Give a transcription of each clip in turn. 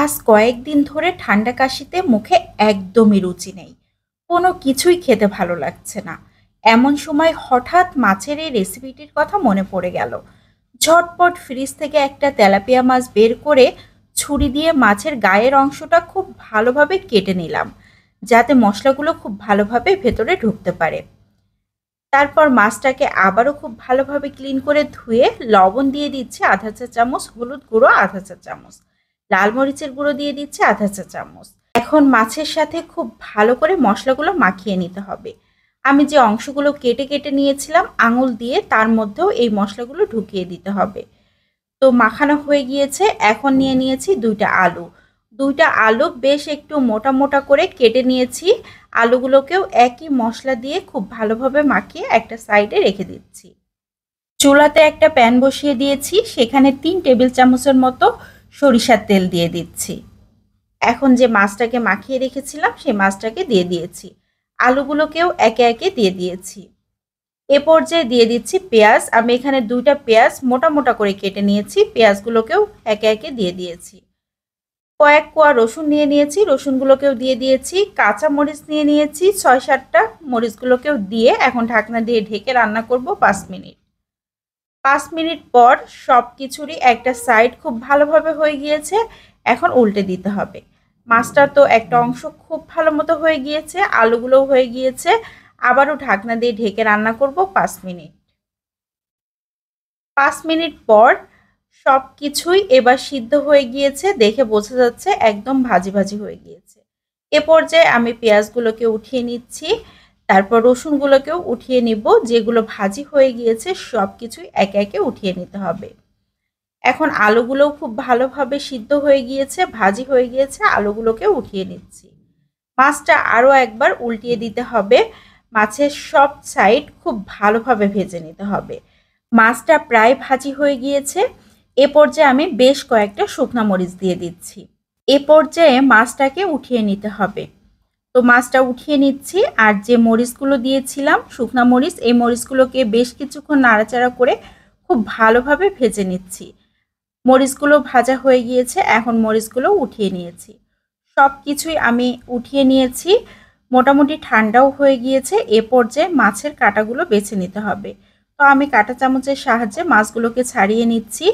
আজ কয়েকদিন ধরে ঠান্ডা কাশিতে মুখে একদমই রুচি নেই। কোনো কিছুই খেতে ভালো লাগছে না। এমন সময় হঠাৎ মাছের এই রেসিপিটির কথা মনে পড়ে গেল। ঝটপট ফ্রিজ থেকে একটা তেলাপিয়া মাছ বের করে ছুরি দিয়ে মাছের গায়ের অংশটা খুব ভালোভাবে কেটে নিলাম, যাতে মশলাগুলো খুব ভালোভাবে ভেতরে ঢুকতে পারে। তারপর মাছটাকে আবারও খুব ভালোভাবে ক্লিন করে ধুয়ে লবণ দিয়ে দিচ্ছি আধা চা চামচ, হলুদ গুঁড়ো আধা চা চামচ, লাল মরিচের গুঁড়ো দিয়ে দিচ্ছি আধা চা চামচ। এখন মাছের সাথে খুব ভালো করে মশলাগুলো মাখিয়ে নিতে হবে। আমি যে অংশগুলো কেটে কেটে নিয়েছিলাম আঙুল দিয়ে, তার মধ্যেও এই মশলাগুলো ঢুকিয়ে দিতে হবে। তো মাখানো হয়ে গিয়েছে। এখন নিয়ে নিয়েছি দুইটা আলু। দুইটা আলু বেশ একটু মোটা মোটা করে কেটে নিয়েছি। আলুগুলোকেও একই মশলা দিয়ে খুব ভালোভাবে মাখিয়ে একটা সাইডে রেখে দিচ্ছি। চুলাতে একটা প্যান বসিয়ে দিয়েছি, সেখানে 3 টেবিল চামচের মতো সরিষার তেল দিয়ে দিচ্ছি। এখন যে মাছটাকে মাখিয়ে রেখেছিলাম সেই মাছটাকে দিয়ে দিয়েছি। আলুগুলোকেও একে একে দিয়ে দিয়েছি। এ পর্যায়ে দিয়ে দিচ্ছি পেঁয়াজ। আমি এখানে দুইটা পেঁয়াজ মোটা মোটা করে কেটে নিয়েছি। পেঁয়াজগুলোকেও একে একে দিয়ে দিয়েছি। কয়েক কোয়া রসুন নিয়ে নিয়েছি, রসুনগুলোকেও দিয়ে দিয়েছি। কাঁচা মরিচ নিয়ে নিয়েছি 6-7টা, মরিচগুলোকেও দিয়ে এখন ঢাকনা দিয়ে ঢেকে রান্না করব 5 মিনিট। 5 মিনিট পর সব কিছুরই একটা সাইড খুব ভালোভাবে হয়ে গিয়েছে। এখন উল্টে দিতে হবে। মাছটা তো একটা অংশ খুব ভালো মতো হয়ে গিয়েছে, আলুগুলোও হয়ে গিয়েছে। আবারও ঢাকনা দিয়ে ঢেকে রান্না করব 5 মিনিট। 5 মিনিট পর সব কিছুই এবার সিদ্ধ হয়ে গিয়েছে, দেখে বোঝা যাচ্ছে একদম ভাজি ভাজি হয়ে গিয়েছে। এ পর্যায়ে আমি পেঁয়াজগুলোকে উঠিয়ে নিচ্ছি, তারপর রসুনগুলোকেও উঠিয়ে নিব। যেগুলো ভাজি হয়ে গিয়েছে সব কিছুই একে একে উঠিয়ে নিতে হবে। এখন আলুগুলোও খুব ভালোভাবে সিদ্ধ হয়ে গিয়েছে, ভাজি হয়ে গিয়েছে, আলুগুলোকে উঠিয়ে নিচ্ছি। মাছটা আরও একবার উল্টিয়ে দিতে হবে। মাছের সব সাইড খুব ভালোভাবে ভেজে নিতে হবে। মাছটা প্রায় ভাজি হয়ে গিয়েছে। এ পর্যায়ে আমি বেশ কয়েকটা শুকনা মরিচ দিয়ে দিচ্ছি। এ পর্যায়ে মাছটাকে উঠিয়ে নিতে হবে। তো মাছটা উঠিয়ে নিচ্ছি। আর যে মরিচগুলো দিয়েছিলাম শুকনা মরিচ, এই মরিচগুলোকে বেশ কিছুক্ষণ নাড়াচাড়া করে খুব ভালোভাবে ভেজে নিচ্ছি। মরিচগুলো ভাজা হয়ে গিয়েছে, এখন মরিচগুলো উঠিয়ে নিয়েছি। সব কিছুই আমি উঠিয়ে নিয়েছি, মোটামুটি ঠান্ডাও হয়ে গিয়েছে। এ পর্যায়ে মাছের কাঁটাগুলো বেছে নিতে হবে। তো আমি কাঁটা চামচের সাহায্যে মাছগুলোকে ছাড়িয়ে নিচ্ছি।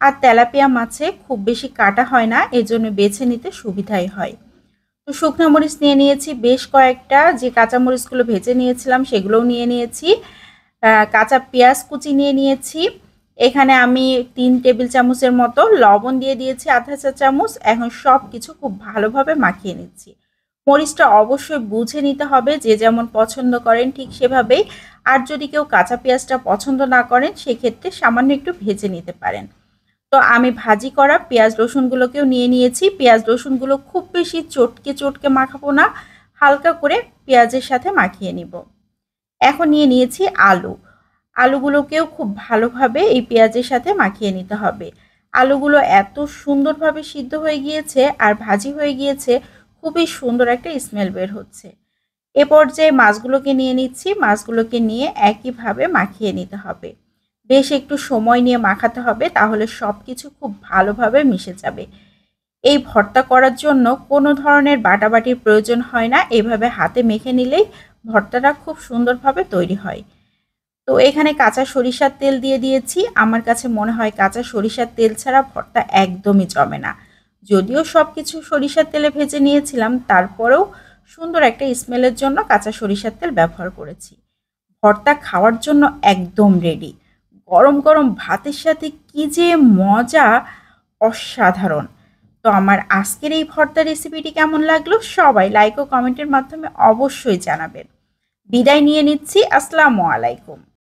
আর তেলাপিয়া মাছে খুব বেশি কাটা হয় না, এজন্য বেছে নিতে সুবিধাই হয়। তো শুকনো মরিচ নিয়ে নিয়েছি বেশ কয়েকটা, যে কাঁচা মরিচগুলো ভেজে নিয়েছিলাম সেগুলোও নিয়ে নিয়েছি। কাঁচা পেঁয়াজ কুচি নিয়ে নিয়েছি। এখানে আমি 3 টেবিল চামচের মতো লবণ দিয়ে দিয়েছি আধা চা চামচ। এখন সব কিছু খুব ভালোভাবে মাখিয়ে নিচ্ছি। মরিচটা অবশ্যই বুঝে নিতে হবে, যে যেমন পছন্দ করেন ঠিক সেভাবেই। আর যদি কেউ কাঁচা পেঁয়াজটা পছন্দ না করেন সেক্ষেত্রে সামান্য একটু ভেজে নিতে পারেন। তো আমি ভাজি করা পেঁয়াজ রসুনগুলোকেও নিয়ে নিয়েছি। পেঁয়াজ রসুনগুলো খুব বেশি চটকে চটকে মাখাবো না, হালকা করে পেঁয়াজের সাথে মাখিয়ে নিব। এখন নিয়ে নিয়েছি আলু। আলুগুলোকেও খুব ভালোভাবে এই পেঁয়াজের সাথে মাখিয়ে নিতে হবে। আলুগুলো এত সুন্দরভাবে সিদ্ধ হয়ে গিয়েছে আর ভাজি হয়ে গিয়েছে, খুবই সুন্দর একটা স্মেল বের হচ্ছে। এ পর্যায়ে মাছগুলোকে নিয়ে নিচ্ছি। মাছগুলোকে নিয়ে একইভাবে মাখিয়ে নিতে হবে। বেশ একটু সময় নিয়ে মাখাতে হবে, তাহলে সব কিছু খুব ভালোভাবে মিশে যাবে। এই ভর্তা করার জন্য কোনো ধরনের বাটাবাটির প্রয়োজন হয় না, এভাবে হাতে মেখে নিলেই ভর্তাটা খুব সুন্দরভাবে তৈরি হয়। তো এখানে কাঁচা সরিষার তেল দিয়ে দিয়েছি। আমার কাছে মনে হয় কাঁচা সরিষার তেল ছাড়া ভর্তা একদমই জমে না। যদিও সব কিছু সরিষার তেলে ভেজে নিয়েছিলাম, তারপরেও সুন্দর একটা স্মেলের জন্য কাঁচা সরিষার তেল ব্যবহার করেছি। ভর্তা খাওয়ার জন্য একদম রেডি। গরম গরম ভাতের সাথে কি যে মজা, অসাধারণ। তো আমার আজকের এই ভর্তা রেসিপিটি কেমন লাগলো সবাই লাইক ও কমেন্টের মাধ্যমে অবশ্যই জানাবেন। বিদায় নিয়ে নিচ্ছি। আসসালামু আলাইকুম।